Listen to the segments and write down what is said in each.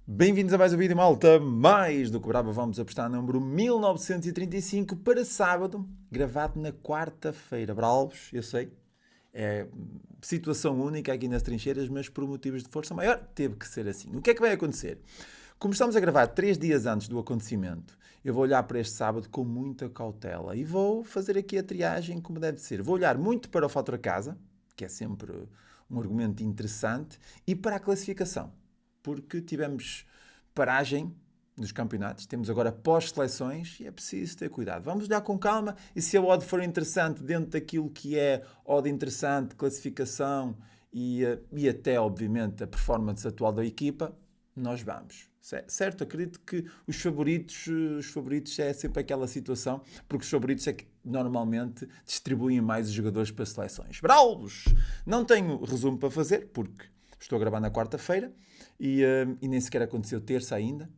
Bem-vindos a mais um vídeo, malta. Mais do que brava, vamos apostar no número 1935 para sábado, gravado na quarta-feira. Bravos, eu sei, é situação única aqui nas trincheiras, mas por motivos de força maior teve que ser assim. O que é que vai acontecer? Como estamos a gravar 3 dias antes do acontecimento, eu vou olhar para este sábado com muita cautela e vou fazer aqui a triagem como deve ser. Vou olhar muito para o fator casa, que é sempre um argumento interessante, e para a classificação, porque tivemos paragem nos campeonatos, temos agora pós-seleções e é preciso ter cuidado. Vamos olhar com calma e se a odd for interessante dentro daquilo que é odd interessante, classificação e até, obviamente, a performance atual da equipa, nós vamos. Certo? Acredito que os favoritos é sempre aquela situação, porque os favoritos é que normalmente distribuem mais os jogadores para seleções. Bravos! Não tenho resumo para fazer, porque estou a gravar na quarta-feira e nem sequer aconteceu terça ainda.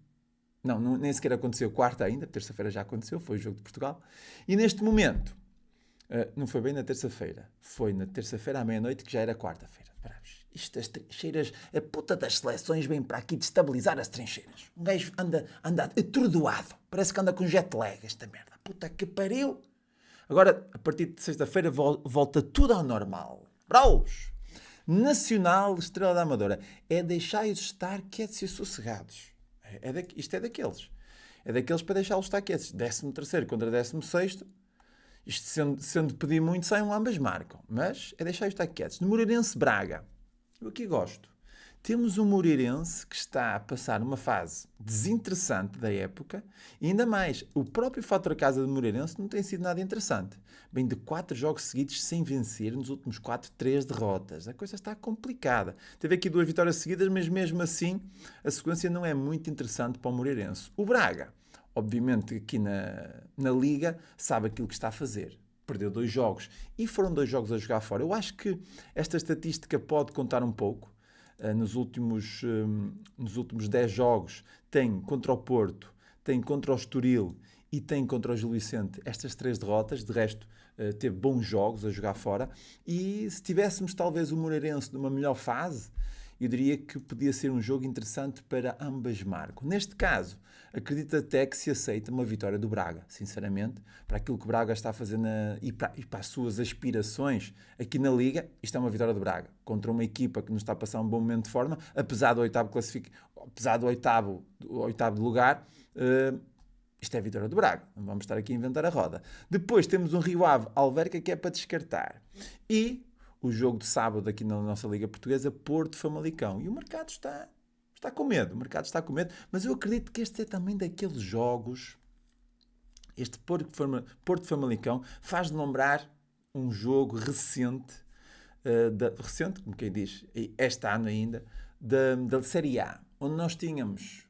Não, nem sequer aconteceu quarta ainda, terça-feira já aconteceu, foi o jogo de Portugal. E neste momento, não foi bem na terça-feira, foi na terça-feira à meia-noite que já era quarta-feira. Isto, as trincheiras, a puta das seleções vem para aqui destabilizar as trincheiras. Um gajo anda atordoado, parece que anda com jet lag esta merda. Puta que pariu! Agora, a partir de sexta-feira, volta tudo ao normal. Bravos! Nacional Estrela da Amadora. É deixar-os estar quietos e sossegados. Isto é daqueles. É daqueles para deixá-los estar quietos. 13º contra 16º. Isto sendo pedir muito, saem ambas marcam. Mas é deixar-os estar quietos. No Moreirense Braga. Eu aqui gosto. Temos um Moreirense que está a passar uma fase desinteressante da época e ainda mais, o próprio fator casa de Moreirense não tem sido nada interessante. Bem, de 4 jogos seguidos sem vencer, nos últimos 4, 3 derrotas. A coisa está complicada. Teve aqui 2 vitórias seguidas, mas mesmo assim a sequência não é muito interessante para o Moreirense. O Braga, obviamente aqui na Liga, sabe aquilo que está a fazer. Perdeu 2 jogos e foram 2 jogos a jogar fora. Eu acho que esta estatística pode contar um pouco. Nos últimos 10 jogos tem contra o Porto, tem contra o Estoril e tem contra o Gil Vicente estas 3 derrotas. De resto, teve bons jogos a jogar fora. E se tivéssemos talvez o Moreirense numa melhor fase, eu diria que podia ser um jogo interessante para ambas marcas. Neste caso, acredito até que se aceita uma vitória do Braga, sinceramente, para aquilo que o Braga está a fazer e para as suas aspirações aqui na Liga. Isto é uma vitória do Braga, contra uma equipa que nos está a passar um bom momento de forma, apesar do oitavo lugar. Isto é a vitória do Braga, não vamos estar aqui a inventar a roda. Depois temos um Rio Ave Alverca que é para descartar. E o jogo de sábado aqui na nossa Liga Portuguesa, Porto-Famalicão. E o mercado está com medo, mas eu acredito que este é também daqueles jogos, este Porto-Famalicão faz-me lembrar um jogo recente, recente, como quem diz, este ano ainda, da Série A, onde nós tínhamos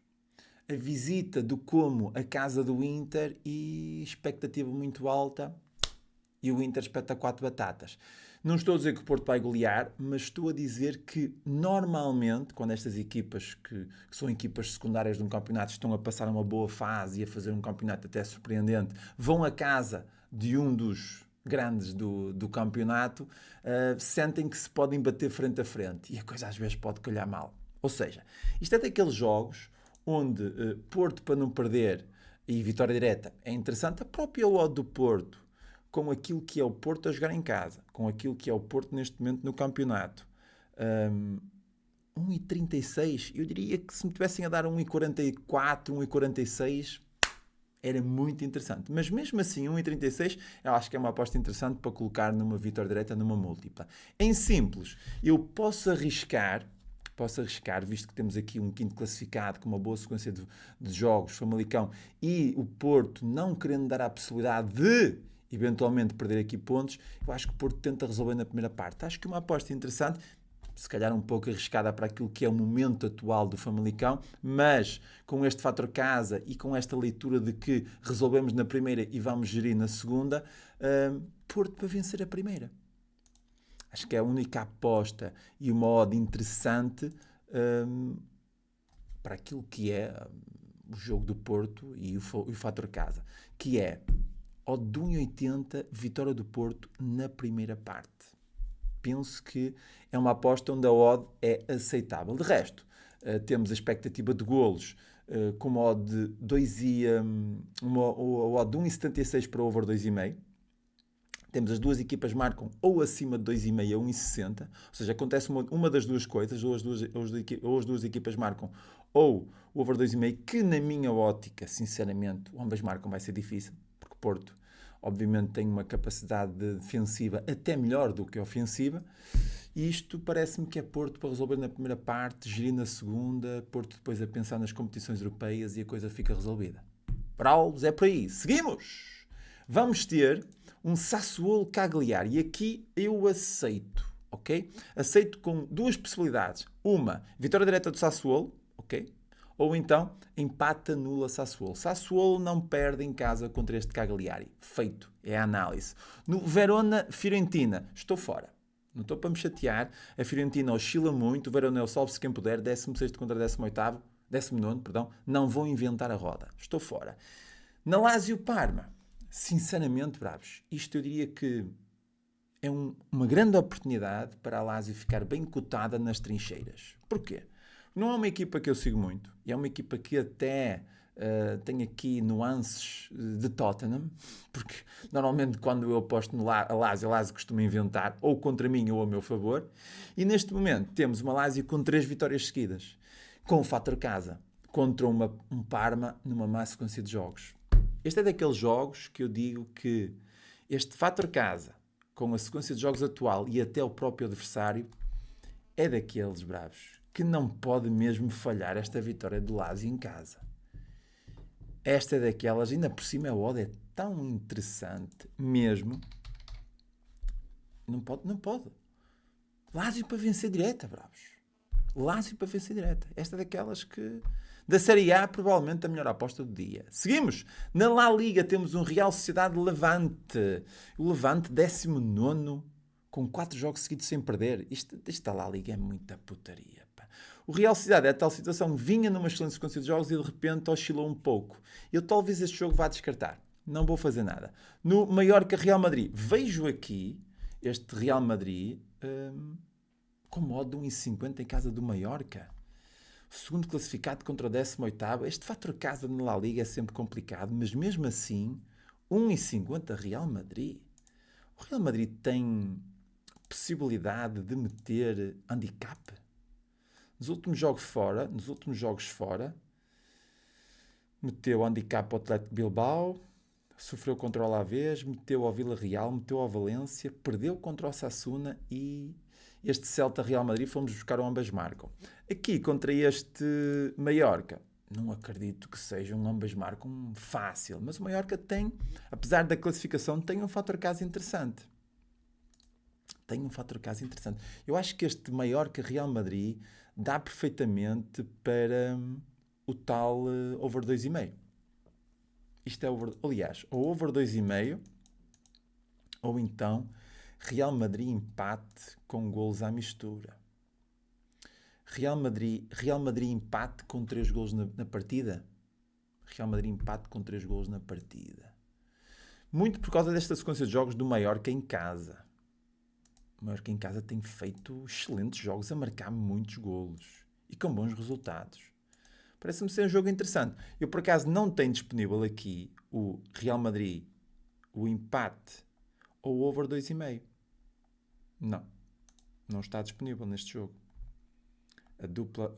a visita do Como a casa do Inter e expectativa muito alta e o Inter espeta 4 batatas. Não estou a dizer que o Porto vai golear, mas estou a dizer que normalmente, quando estas equipas que são equipas secundárias de um campeonato estão a passar uma boa fase e a fazer um campeonato até surpreendente, vão à casa de um dos grandes do campeonato, sentem que se podem bater frente a frente e a coisa às vezes pode calhar mal. Ou seja, isto é daqueles jogos onde Porto para não perder e vitória direta é interessante. A própria odd do Porto, com aquilo que é o Porto a jogar em casa, com aquilo que é o Porto neste momento no campeonato. 1,36, eu diria que se me tivessem a dar 1,44, 1,46, era muito interessante. Mas mesmo assim, 1,36, eu acho que é uma aposta interessante para colocar numa vitória direta, numa múltipla. Em simples, eu posso arriscar, visto que temos aqui um quinto classificado com uma boa sequência de jogos, Famalicão, e o Porto não querendo dar a possibilidade de eventualmente perder aqui pontos, eu acho que o Porto tenta resolver na primeira parte. Acho que uma aposta interessante, se calhar um pouco arriscada para aquilo que é o momento atual do Famalicão, mas com este fator casa e com esta leitura de que resolvemos na primeira e vamos gerir na segunda, Porto para vencer a primeira. Acho que é a única aposta e uma odd interessante para aquilo que é o jogo do Porto e o fator casa, que é odd de 1,80, vitória do Porto na primeira parte. Penso que é uma aposta onde a odd é aceitável. De resto, temos a expectativa de golos com uma odd de 2 e, uma odd de 1,76 para over 2,5. Temos as duas equipas marcam ou acima de 2,5 a 1,60. Ou seja, acontece uma das duas coisas, ou as duas equipas marcam, ou o over 2,5, que na minha ótica, sinceramente, ambas marcam, vai ser difícil, porque Porto, obviamente, tem uma capacidade defensiva até melhor do que ofensiva, e isto parece-me que é Porto para resolver na primeira parte, gerir na segunda, Porto depois a pensar nas competições europeias e a coisa fica resolvida. Braulos, é por aí. Seguimos! Vamos ter um Sassuolo Cagliari, e aqui eu aceito, ok? Aceito com duas possibilidades. Uma, vitória direta do Sassuolo, ok? Ou então, empate anula Sassuolo. Sassuolo não perde em casa contra este Cagliari. Feito, é a análise. No Verona-Fiorentina, estou fora. Não estou para me chatear. A Fiorentina oscila muito. O Verona é o salve-se quem puder. 16º contra 18º. 19º, perdão. Não vou inventar a roda. Estou fora. Na Lazio-Parma, sinceramente, bravos, isto eu diria que é uma grande oportunidade para a Lazio ficar bem cotada nas trincheiras. Porquê? Não é uma equipa que eu sigo muito. E é uma equipa que até tem aqui nuances de Tottenham, porque normalmente quando eu aposto no a Lazio costuma inventar, ou contra mim ou a meu favor. E neste momento temos uma Lazio com 3 vitórias seguidas, com o fator casa, contra um Parma numa má sequência de jogos. Este é daqueles jogos que eu digo que este fator casa, com a sequência de jogos atual e até o próprio adversário, é daqueles bravos que não pode mesmo falhar esta vitória do Lazio em casa. Esta é daquelas, ainda por cima a odd é tão interessante mesmo. Não pode. Lazio para vencer direta, bravos. Lazio para vencer direta. Esta é daquelas que... Da Série A, provavelmente a melhor aposta do dia. Seguimos. Na La Liga temos um Real Sociedade Levante. O Levante, 19º, com 4 jogos seguidos sem perder. Isto da La Liga é muita putaria. Pá. O Real Sociedade é a tal situação, vinha numa excelente sequência de jogos e de repente oscilou um pouco. Eu talvez este jogo vá descartar. Não vou fazer nada. No Mallorca Real Madrid, vejo aqui este Real Madrid com modo de 1,50 em casa do Mallorca. Segundo classificado contra o 18º. Este fator casa na La Liga é sempre complicado, mas mesmo assim, 1,50 Real Madrid. O Real Madrid tem possibilidade de meter handicap. Nos últimos jogos fora, meteu handicap ao Atlético Bilbao, sofreu contra o Alavés, meteu ao Vila Real, meteu ao Valência, perdeu contra o Osasuna e este Celta Real Madrid fomos buscar o ambas marcam. Aqui, contra este Mallorca, não acredito que seja um ambas marcam fácil, mas o Mallorca tem, apesar da classificação, tem um fator casa interessante. Eu acho que este Mallorca Real Madrid dá perfeitamente para o tal over 2,5. Isto é over, aliás, ou over 2,5 ou então Real Madrid empate com golos à mistura. Real Madrid empate com 3 golos na partida. Real Madrid empate com 3 golos na partida. Muito por causa desta sequência de jogos do Mallorca em casa. O Mallorca em casa tem feito excelentes jogos a marcar muitos golos e com bons resultados. Parece-me ser um jogo interessante. Eu, por acaso, não tenho disponível aqui o Real Madrid, o empate ou o over 2,5. Não está disponível neste jogo.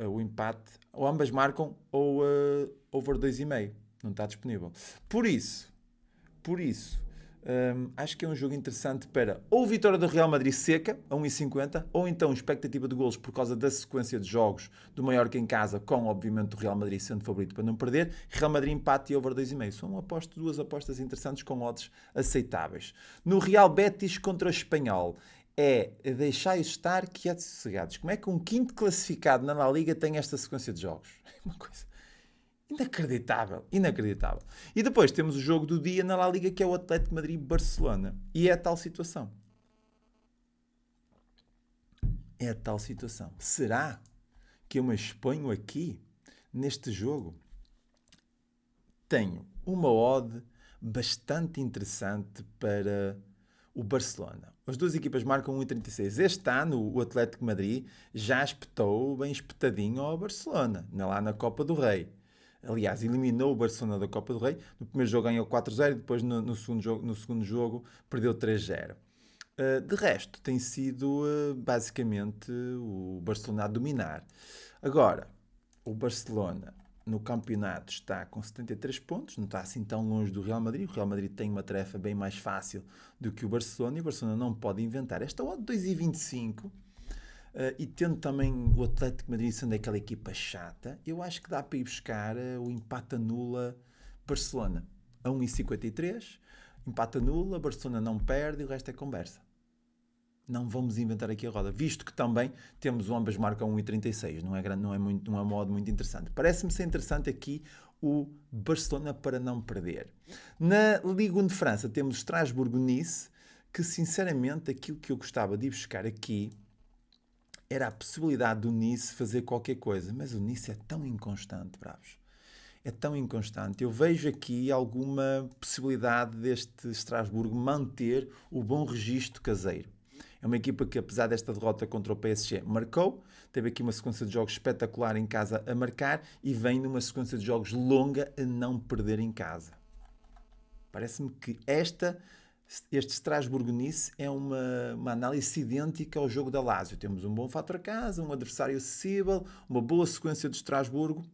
O empate, ou ambas marcam, ou over 2,5. Não está disponível. Por isso, acho que é um jogo interessante para ou vitória do Real Madrid seca, a 1,50, ou então expectativa de golos por causa da sequência de jogos do Mallorca em casa, com obviamente o Real Madrid sendo favorito para não perder, Real Madrid empate e over 2,5. São duas apostas interessantes com odds aceitáveis. No Real Betis contra o Espanhol, é deixar estar quietos e sossegados. Como é que um quinto classificado na La Liga tem esta sequência de jogos? É uma coisa... Inacreditável. E depois temos o jogo do dia na La Liga, que é o Atlético Madrid-Barcelona. E é a tal situação. Será que eu me exponho aqui, neste jogo? Tenho uma odd bastante interessante para o Barcelona. As duas equipas marcam 1,36. Este ano, o Atlético de Madrid já espetou bem espetadinho ao Barcelona, lá na Copa do Rei. Aliás, eliminou o Barcelona da Copa do Rei. No primeiro jogo ganhou 4-0 e depois no segundo jogo perdeu 3-0. De resto, tem sido basicamente o Barcelona a dominar. Agora, o Barcelona no campeonato está com 73 pontos, não está assim tão longe do Real Madrid. O Real Madrid tem uma tarefa bem mais fácil do que o Barcelona e o Barcelona não pode inventar. Esta odd 2,25 e tendo também o Atlético de Madrid sendo aquela equipa chata, eu acho que dá para ir buscar o empate anula Barcelona a 1,53, empate anula, Barcelona não perde e o resto é conversa. Não vamos inventar aqui a roda, visto que também temos o ambas marcam 1,36, não é grande, não é um modo muito interessante. Parece-me ser interessante aqui o Barcelona para não perder. Na Ligue 1 de França temos Strasbourg-Nice, que sinceramente aquilo que eu gostava de ir buscar aqui era a possibilidade do Nice fazer qualquer coisa, mas o Nice é tão inconstante, bravos. É tão inconstante. Eu vejo aqui alguma possibilidade deste Estrasburgo manter o bom registro caseiro. É uma equipa que, apesar desta derrota contra o PSG, marcou, teve aqui uma sequência de jogos espetacular em casa a marcar e vem numa sequência de jogos longa a não perder em casa. Parece-me que este Strasbourg-Nice é uma análise idêntica ao jogo da Lazio. Temos um bom fator a casa, um adversário acessível, uma boa sequência de Estrasburgo.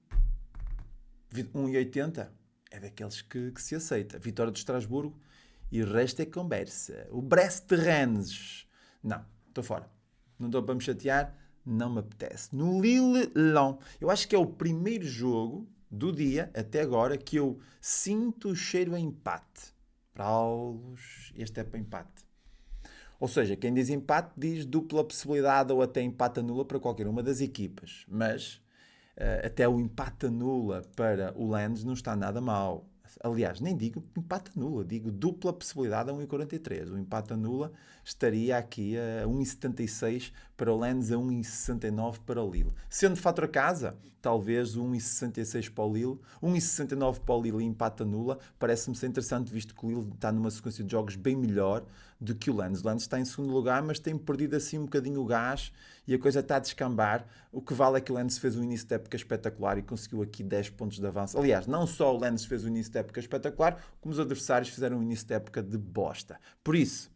1,80 é daqueles que se aceita. Vitória de Estrasburgo e o resto é conversa. O Brest-Rennes. Não, estou fora. Não estou para me chatear, não me apetece. No Lille-Lyon. Eu acho que é o primeiro jogo do dia, até agora, que eu sinto o cheiro a empate. Para alguns, este é para empate. Ou seja, quem diz empate diz dupla possibilidade ou até empate anula para qualquer uma das equipas. Mas até o empate anula para o Lens não está nada mal. Aliás, nem digo empate anula, digo dupla possibilidade a 1,43. O empate anula estaria aqui a 1,76 para o Lens, a 1,69 para o Lille. Sendo fator a casa, talvez 1,66 para o Lille, 1,69 para o Lille e empate anula, parece-me ser interessante, visto que o Lille está numa sequência de jogos bem melhor do que o Lens. O Lens está em segundo lugar, mas tem perdido assim um bocadinho o gás e a coisa está a descambar. O que vale é que o Lens fez um início de época espetacular e conseguiu aqui 10 pontos de avanço. Aliás, não só o Lens fez um início de época espetacular, como os adversários fizeram um início de época de bosta. Por isso,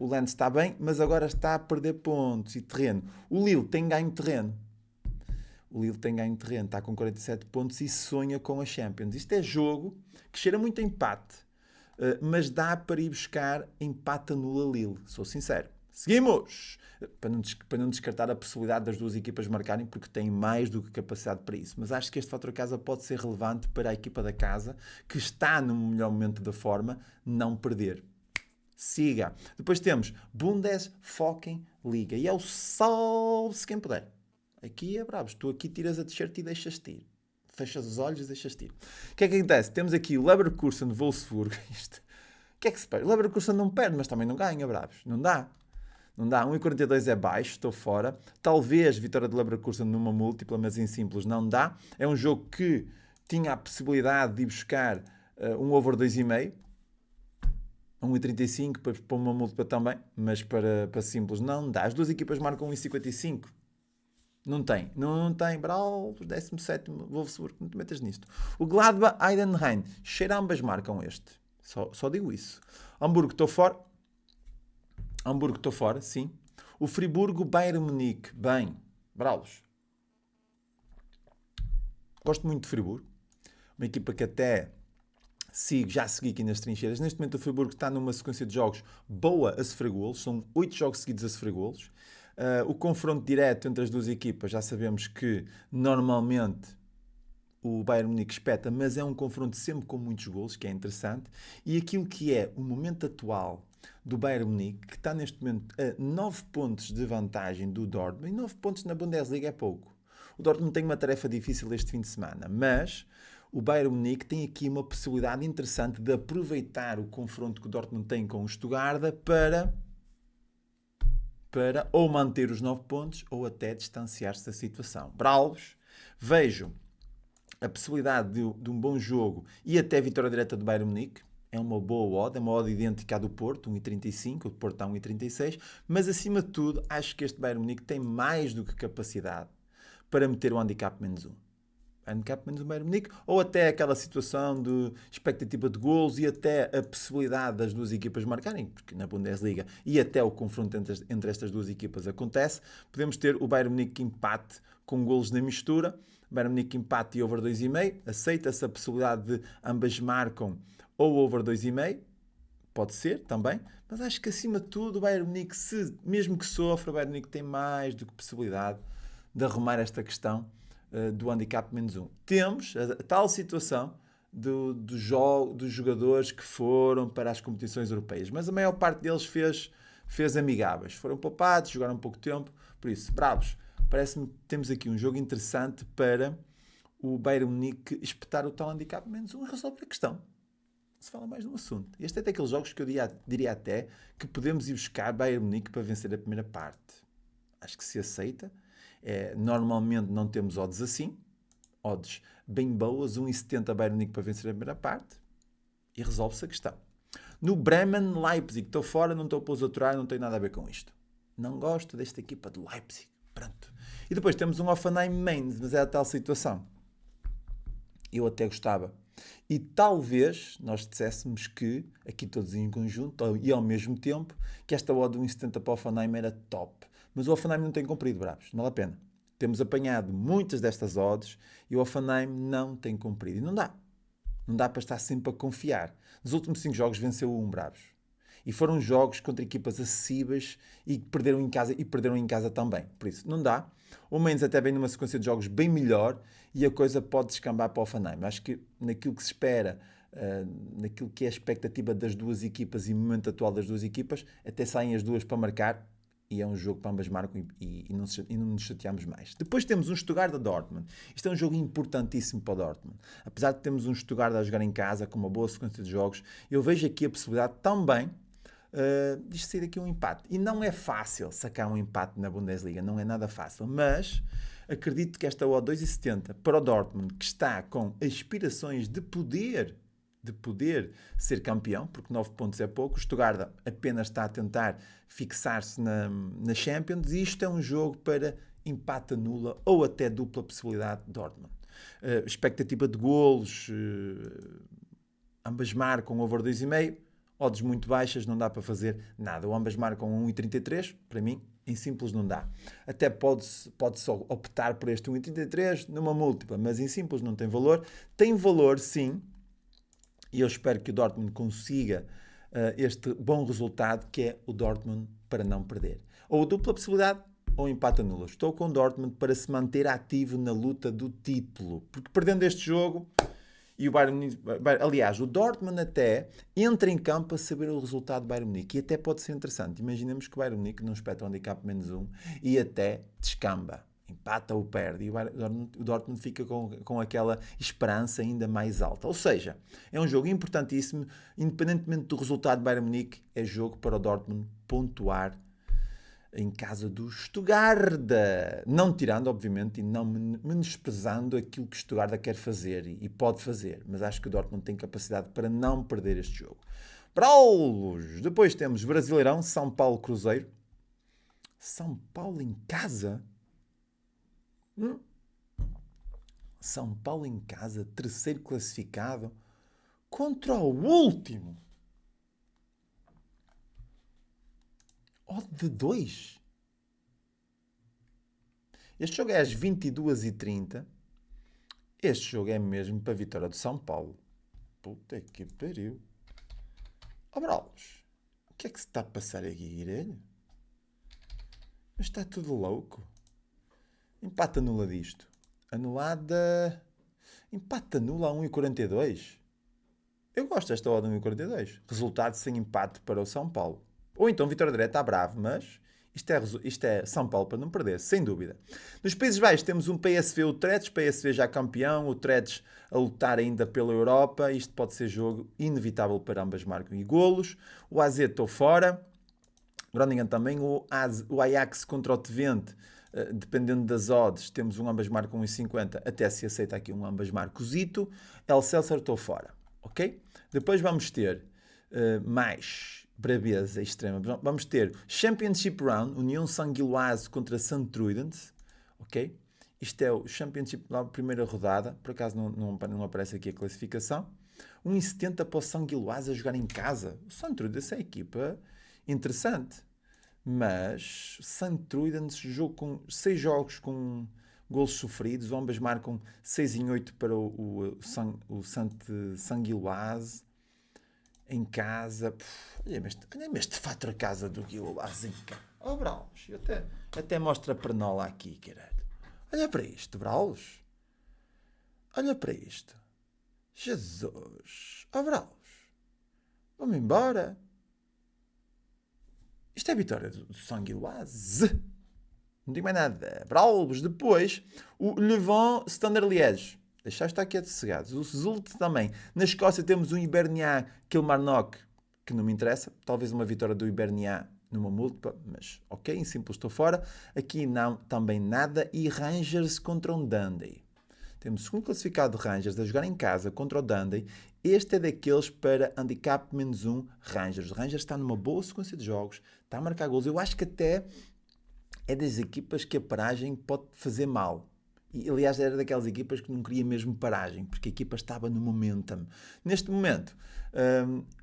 o Lens está bem, mas agora está a perder pontos e terreno. O Lille tem ganho terreno. O Lille tem ganho terreno, está com 47 pontos e sonha com a Champions. Isto é jogo que cheira muito a empate, mas dá para ir buscar empate anula Lille, sou sincero. Seguimos! Para não descartar a possibilidade das duas equipas marcarem, porque têm mais do que capacidade para isso. Mas acho que este fator casa pode ser relevante para a equipa da casa, que está no melhor momento da forma, não perder. Siga. Depois temos Bundesliga. E é o salve-se quem puder. Aqui é bravo. Tu aqui tiras a t-shirt e deixas-te ir. Fechas os olhos e deixas-te ir. O que é que acontece? Temos aqui o Leverkusen de Wolfsburg. Isto. O que é que se perde? O Leverkusen não perde, mas também não ganha, bravos. Não dá. Não dá. 1,42 é baixo, estou fora. Talvez vitória de Leverkusen numa múltipla, mas em simples não dá. É um jogo que tinha a possibilidade de ir buscar um over 2,5. 1,35 para uma múltipla também, mas para simples não dá. As duas equipas marcam 1,55. Não tem, Brawl, 17º, Wolfsburg, não te metas nisto. O Gladbach, Heidenheim, cheira ambas marcam este. Só digo isso. Hamburgo, estou fora, sim. O Friburgo, Bayern Munique, bem, Brawlos. Gosto muito de Friburgo. Uma equipa que até já segui aqui nas trincheiras. Neste momento o Friburgo está numa sequência de jogos boa a sofrer golos. São 8 jogos seguidos a sofrer golos. O confronto direto entre as duas equipas, já sabemos que normalmente o Bayern Munique espeta, mas é um confronto sempre com muitos golos, que é interessante. E aquilo que é o momento atual do Bayern Munique, que está neste momento a 9 pontos de vantagem do Dortmund, e 9 pontos na Bundesliga é pouco. O Dortmund tem uma tarefa difícil este fim de semana, mas o Bayern Munique tem aqui uma possibilidade interessante de aproveitar o confronto que o Dortmund tem com o Stuttgart para ou manter os 9 pontos ou até distanciar-se da situação. Bravos, vejo a possibilidade de um bom jogo e até vitória direta do Bayern Munique. é uma boa odd, é uma odd idêntica à do Porto, 1,35, o Porto está a 1,36, mas acima de tudo, acho que este Bayern Munique tem mais do que capacidade para meter o handicap menos um. Handicap menos um Bayern Munique, ou até aquela situação de expectativa de golos e até a possibilidade das duas equipas marcarem, porque na Bundesliga e até o confronto entre estas duas equipas acontece, podemos ter o Bayern Munique empate com golos na mistura, Bayern Munique empate e over 2,5, aceita-se a possibilidade de ambas marcam ou over 2,5, pode ser também, mas acho que acima de tudo o Bayern Munique, mesmo que sofra, o Bayern Munique tem mais do que possibilidade de arrumar esta questão do handicap menos um. Temos a tal situação dos jogadores que foram para as competições europeias, mas a maior parte deles fez amigáveis. Foram poupados, jogaram pouco tempo, por isso, bravos. Parece-me que temos aqui um jogo interessante para o Bayern Munique espetar o tal handicap menos um e resolver a questão. Se fala mais no assunto. Este é daqueles jogos que eu diria até que podemos ir buscar Bayern Munique para vencer a primeira parte. Acho que se aceita. Normalmente não temos odds assim, odds bem boas, 1,70 Bayern Munique para vencer a primeira parte e resolve-se a questão. No Bremen, Leipzig, estou fora, não estou a pôr aturar, não tenho nada a ver com isto. Não gosto desta equipa de Leipzig, pronto. E depois temos um Hoffenheim Mainz, mas é a tal situação. Eu até gostava. E talvez nós disséssemos que, aqui todos em conjunto e ao mesmo tempo, que esta odd de 1,70 para o Hoffenheim era top. Mas o Hoffenheim não tem cumprido, bravos. Não vale a pena. Temos apanhado muitas destas odds e o Hoffenheim não tem cumprido. E não dá. Não dá para estar sempre a confiar. Nos últimos 5 jogos venceu 1, bravos. E foram jogos contra equipas acessíveis e perderam em casa também. Por isso, não dá. O Mainz até vem numa sequência de jogos bem melhor e a coisa pode descambar para o Hoffenheim. Acho que naquilo que se espera, naquilo que é a expectativa das duas equipas e o momento atual das duas equipas, até saem as duas para marcar e é um jogo para ambas marcam e não nos chateamos mais. Depois temos um Stuttgart da Dortmund. Isto é um jogo importantíssimo para o Dortmund. Apesar de termos um Stuttgart a jogar em casa com uma boa sequência de jogos, eu vejo aqui a possibilidade também de sair aqui um empate. E não é fácil sacar um empate na Bundesliga, não é nada fácil, mas acredito que esta odd 2,70 para o Dortmund, que está com aspirações de poder ser campeão, porque 9 pontos é pouco, o Stuttgart apenas está a tentar fixar-se na Champions, e isto é um jogo para empate nula ou até dupla possibilidade de Dortmund. Expectativa de golos, ambas marcam over 2,5, odds muito baixas, não dá para fazer nada. Ou ambas marcam 1,33, para mim, em simples não dá. Até pode-se optar por este 1,33 numa múltipla, mas em simples não tem valor. Tem valor, sim, e eu espero que o Dortmund consiga este bom resultado, que é o Dortmund para não perder. Ou dupla possibilidade, ou empate nula. Estou com o Dortmund para se manter ativo na luta do título. Porque perdendo este jogo, e o Bayern, aliás, o Dortmund até entra em campo a saber o resultado do Bayern Munique. E até pode ser interessante. Imaginemos que o Bayern Munique não espeta o handicap menos 1 e até descamba. Empata ou perde, e o Dortmund fica com aquela esperança ainda mais alta. Ou seja, é um jogo importantíssimo, independentemente do resultado do Bayern Munique, é jogo para o Dortmund pontuar em casa do Stuttgart, não tirando, obviamente, e não menosprezando aquilo que o Stuttgart quer fazer e pode fazer, mas acho que o Dortmund tem capacidade para não perder este jogo. Brawlos! Depois temos Brasileirão, São Paulo Cruzeiro. São Paulo em casa? São Paulo em casa, terceiro classificado, contra o último. Odd de 2. Este jogo é às 22h30. Este jogo é mesmo para a vitória do São Paulo. Puta que pariu. Brawlos, o que é que se está a passar aqui, Guilherme? Mas está tudo louco. Empate anula disto. Anulada. Empate anula a 1,42. Eu gosto desta odd de 1,42. Resultado sem empate para o São Paulo. Ou então vitória direta à Bravo, mas isto é São Paulo para não perder, sem dúvida. Nos Países Baixos temos um PSV Utrecht, PSV já campeão, Utrecht a lutar ainda pela Europa. Isto pode ser jogo inevitável para ambas marcam e golos. O AZ estou fora. Groningen também. O Ajax contra o Twente. Dependendo das odds, temos um ambas marcam 1,50, até se aceita aqui um ambas marcosito. El Celso estou fora. ok? Depois vamos ter mais braveza extrema. Vamos ter Championship Round, União Sanguiloise contra St. Truidens, ok? Isto é o Championship Round, primeira rodada, por acaso não aparece aqui a classificação. 1,70 para o Sanguiloise a jogar em casa. O St. Truidens é a equipa interessante, mas St. Truidens jogo com 6 jogos com golos sofridos, ambas marcam 6 em 8 para o Sanguiloise em casa. Olha-me este fator a casa do Guilherme em casa. Oh, Braulos, eu até mostro a pernola aqui, querido. Olha para isto, Braulos. Olha para isto. Jesus. Oh, Braulos. Vamos embora. Isto é a vitória do Sanguiloise. Não digo mais nada. Braulos. Depois, o Levant Standard Liège. Deixar estar aqui sossegados. O Zult também. Na Escócia temos um Hibernian Kilmarnock, que não me interessa. Talvez uma vitória do Hibernian numa múltipla, mas ok, em simples estou fora. Aqui não, também nada. E Rangers contra um Dundee. Temos o segundo classificado de Rangers a jogar em casa contra o Dundee. Este é daqueles para handicap -1 Rangers. O Rangers está numa boa sequência de jogos, está a marcar golos. Eu acho que até é das equipas que a paragem pode fazer mal. E, aliás, era daquelas equipas que não queria mesmo paragem, porque a equipa estava no momentum. Neste momento,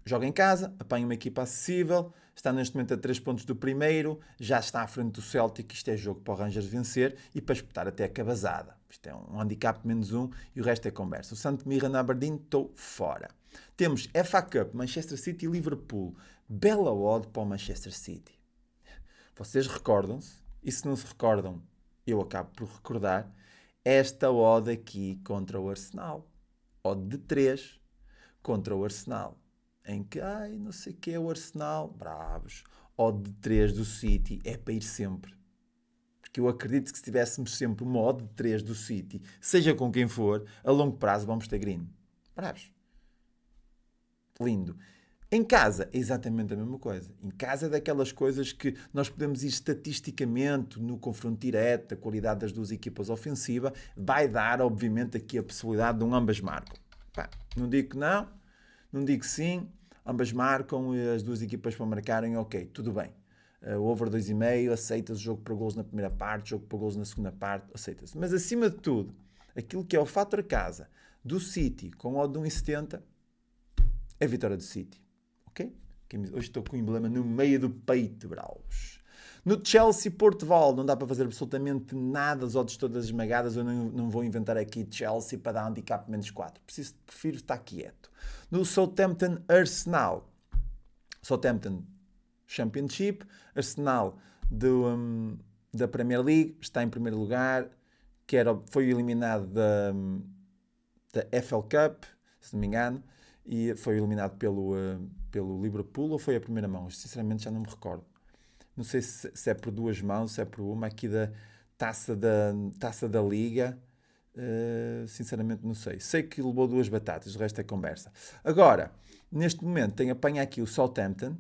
joga em casa, apanha uma equipa acessível, está neste momento a 3 pontos do primeiro, já está à frente do Celtic. Isto é jogo para o Rangers vencer e para espetar até a cabazada. Isto é um handicap -1 e o resto é conversa. O St. Mirren Aberdeen, estou fora. Temos FA Cup, Manchester City e Liverpool. Bela odd para o Manchester City. Vocês recordam-se, e se não se recordam, eu acabo por recordar, esta odd aqui contra o Arsenal. Odd de 3 contra o Arsenal. Em que, não sei o que é o Arsenal. Bravos. Odd de 3 do City é para ir sempre. Porque eu acredito que se tivéssemos sempre uma odd de 3 do City, seja com quem for, a longo prazo vamos ter green. Bravos. Lindo. Em casa é exatamente a mesma coisa. Em casa é daquelas coisas que nós podemos ir estatisticamente no confronto direto, a qualidade das duas equipas ofensiva, vai dar, obviamente, aqui a possibilidade de ambas marcam. Pá, não digo que não, não digo que sim, ambas marcam e as duas equipas para marcarem, ok, tudo bem. O over 2,5, aceitas o jogo para golos na primeira parte, jogo para golos na segunda parte, aceita-se. Mas acima de tudo, aquilo que é o fator casa do City com odd de 1,70 é a vitória do City. Okay? Hoje estou com o emblema no meio do peito, Braulos. No Chelsea-Porto-Val não dá para fazer absolutamente nada, as odds todas esmagadas. Eu não vou inventar aqui Chelsea para dar handicap -4. Prefiro estar quieto. No Southampton-Arsenal. Southampton Championship. Arsenal da Premier League está em primeiro lugar. Foi eliminado da FL Cup, se não me engano. E foi eliminado pelo Liverpool, ou foi a primeira mão? Sinceramente já não me recordo. Não sei se é por 2 mãos, se é por uma. Aqui da taça da Liga, sinceramente não sei. Sei que levou 2 batatas, o resto é conversa. Agora, neste momento, apanha aqui o Southampton.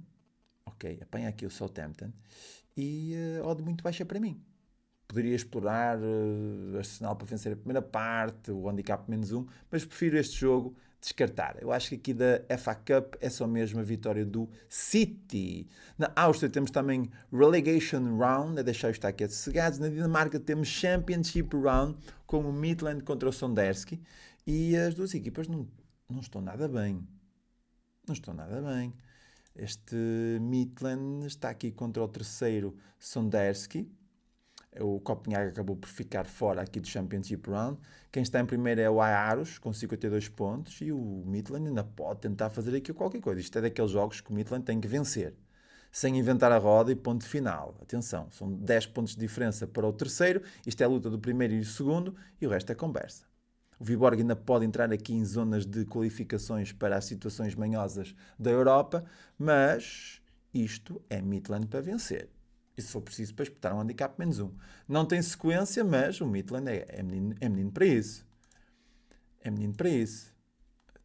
Ok, apanha aqui o Southampton. E odd muito baixa para mim. Poderia explorar Arsenal para vencer a primeira parte, o handicap -1, mas prefiro este jogo descartar. Eu acho que aqui da FA Cup é só mesmo a vitória do City. Na Áustria temos também Relegation Round, a deixar os taquetes cegados. Na Dinamarca temos Championship Round, com o Midland contra o Sonderski. E as duas equipas não estão nada bem. Não estão nada bem. Este Midland está aqui contra o terceiro Sonderski. O Copenhague acabou por ficar fora aqui do Championship Round. Quem está em primeiro é o Aarhus, com 52 pontos, e o Midland ainda pode tentar fazer aqui qualquer coisa. Isto é daqueles jogos que o Midland tem que vencer, sem inventar a roda e ponto final. Atenção, são 10 pontos de diferença para o terceiro. Isto é a luta do primeiro e do segundo, e o resto é conversa. O Viborg ainda pode entrar aqui em zonas de qualificações para as situações manhosas da Europa, mas isto é Midland para vencer. E se for preciso para espetar um handicap -1. Não tem sequência, mas o Midland é menino para isso. É menino para isso.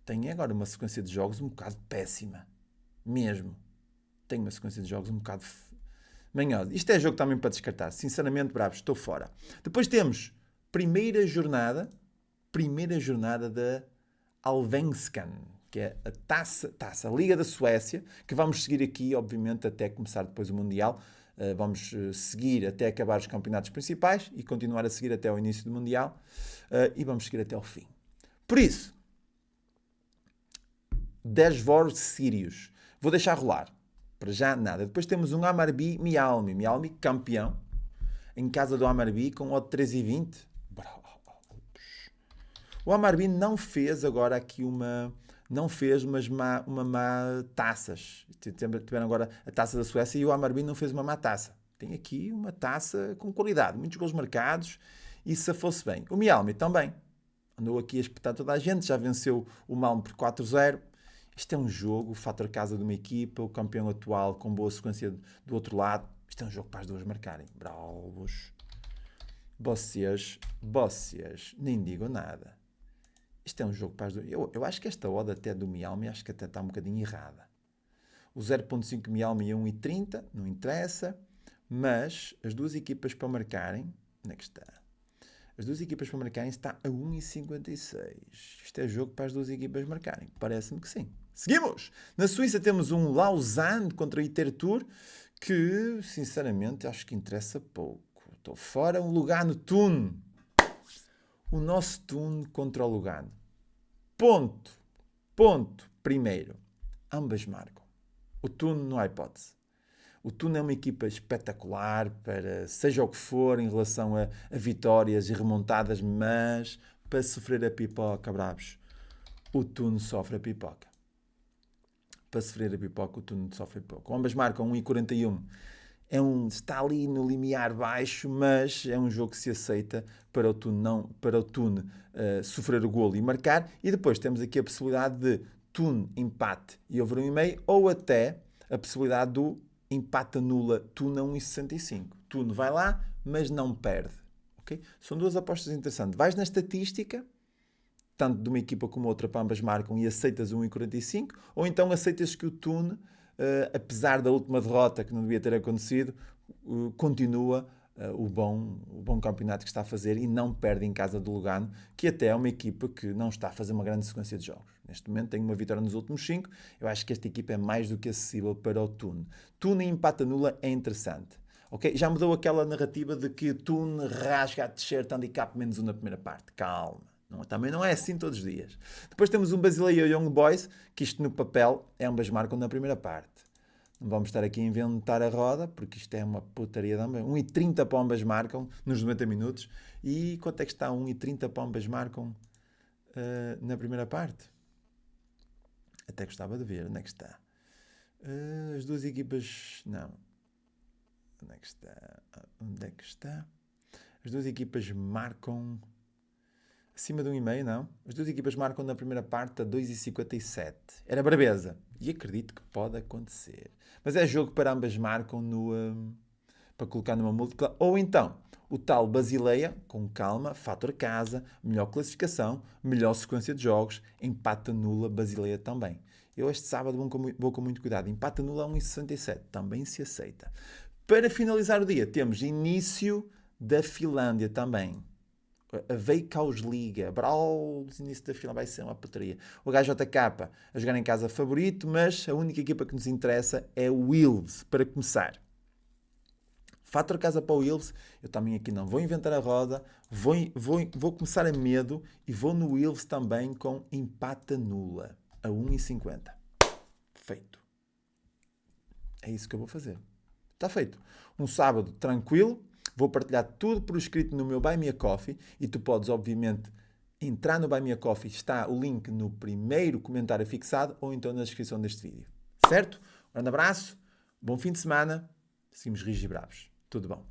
Tem agora uma sequência de jogos um bocado péssima. Mesmo. Tem uma sequência de jogos um bocado manhosa. Isto é jogo também para descartar. Sinceramente, bravos, estou fora. Depois temos primeira jornada da Allsvenskan. que é a taça, a Liga da Suécia, que vamos seguir aqui, obviamente, até começar depois o Mundial. Vamos seguir até acabar os campeonatos principais e continuar a seguir até ao início do Mundial. E vamos seguir até ao fim. Por isso, 10 voos sírios. Vou deixar rolar. Para já, nada. Depois temos um Amarby Mialmi. Mialmi, campeão. Em casa do Amarby, com odd 3,20. O Amarby não fez agora aqui não fez uma má taças. Tiveram agora a taça da Suécia e o Amarby não fez uma má taça. Tem aqui uma taça com qualidade. Muitos gols marcados e se fosse bem. O Mialmi também. Andou aqui a espetar toda a gente. Já venceu o Malmo por 4-0. Isto é um jogo, o fator casa de uma equipa, o campeão atual com boa sequência do outro lado. Isto é um jogo para as duas marcarem. Bravos. Vocês, nem digam nada. Isto é um jogo para as duas. Eu acho que esta odd até do Mialmi, acho que até está um bocadinho errada. O 0.5 Mialmi é 1,30, não interessa. Mas as duas equipas para marcarem, onde é que está? As duas equipas para marcarem está a 1,56. Isto é jogo para as duas equipas marcarem. Parece-me que sim. Seguimos! Na Suíça temos um Lausanne contra Itertur, que, sinceramente, acho que interessa pouco. Estou fora. Um Lugano Thun. O nosso Thun contra o Lugano. Ponto. Primeiro. Ambas marcam. O Thun não há hipótese. O Thun é uma equipa espetacular para, seja o que for, em relação a vitórias e remontadas, mas para sofrer a pipoca, bravos, o Thun sofre a pipoca. Para sofrer a pipoca, o Thun sofre a pipoca. Ambas marcam 1,41. Está ali no limiar baixo, mas é um jogo que se aceita para o Thun sofrer o golo e marcar. E depois temos aqui a possibilidade de Thun empate e over 1,5, ou até a possibilidade do empate anula Thun a 1,65. Thun vai lá, mas não perde. Okay? São duas apostas interessantes. Vais na estatística, tanto de uma equipa como outra, para ambas marcam, e aceitas 1,45, ou então aceitas que o Thun, apesar da última derrota, que não devia ter acontecido, continua o bom campeonato que está a fazer e não perde em casa do Lugano, que até é uma equipa que não está a fazer uma grande sequência de jogos. Neste momento tem uma vitória nos últimos 5. Eu acho que esta equipa é mais do que acessível para o Thun. Thun e empate nula é interessante. Okay? Já mudou aquela narrativa de que Thun rasga a t-shirt handicap -1 na primeira parte. Calma. Também não é assim todos os dias. Depois temos um Basileia Young Boys, que isto no papel ambas marcam na primeira parte. Não vamos estar aqui a inventar a roda, porque isto é uma putaria de ambas. 1,30 para ambas marcam nos 90 minutos. E quanto é que está 1,30 para ambas marcam na primeira parte? Até gostava de ver. Onde é que está? As duas equipas... Não. Onde é que está? As duas equipas marcam... Acima de 1,5, não? As duas equipas marcam na primeira parte a 2,57. Era brabeza. E acredito que pode acontecer. Mas é jogo para ambas marcam para colocar numa múltipla. Ou então, o tal Basileia, com calma, fator casa, melhor classificação, melhor sequência de jogos, empate nula, Basileia também. Eu este sábado vou com muito cuidado. Empate nula a 1,67. Também se aceita. Para finalizar o dia, temos início da Finlândia também. A Veikkausliga, Brawls, início da fila vai ser uma putaria. O HJK a jogar em casa favorito, mas a única equipa que nos interessa é o Wolves, para começar. Fator casa para o Wolves, eu também aqui não vou inventar a roda, vou começar a medo e vou no Wolves também com empate nula, a 1,50. Feito. É isso que eu vou fazer. Está feito. Um sábado tranquilo. Vou partilhar tudo por escrito no meu Buy Me a Coffee e tu podes, obviamente, entrar no Buy Me a Coffee. Está o link no primeiro comentário fixado ou então na descrição deste vídeo. Certo? Um grande abraço, bom fim de semana. Seguimos rijos e bravos. Tudo bom.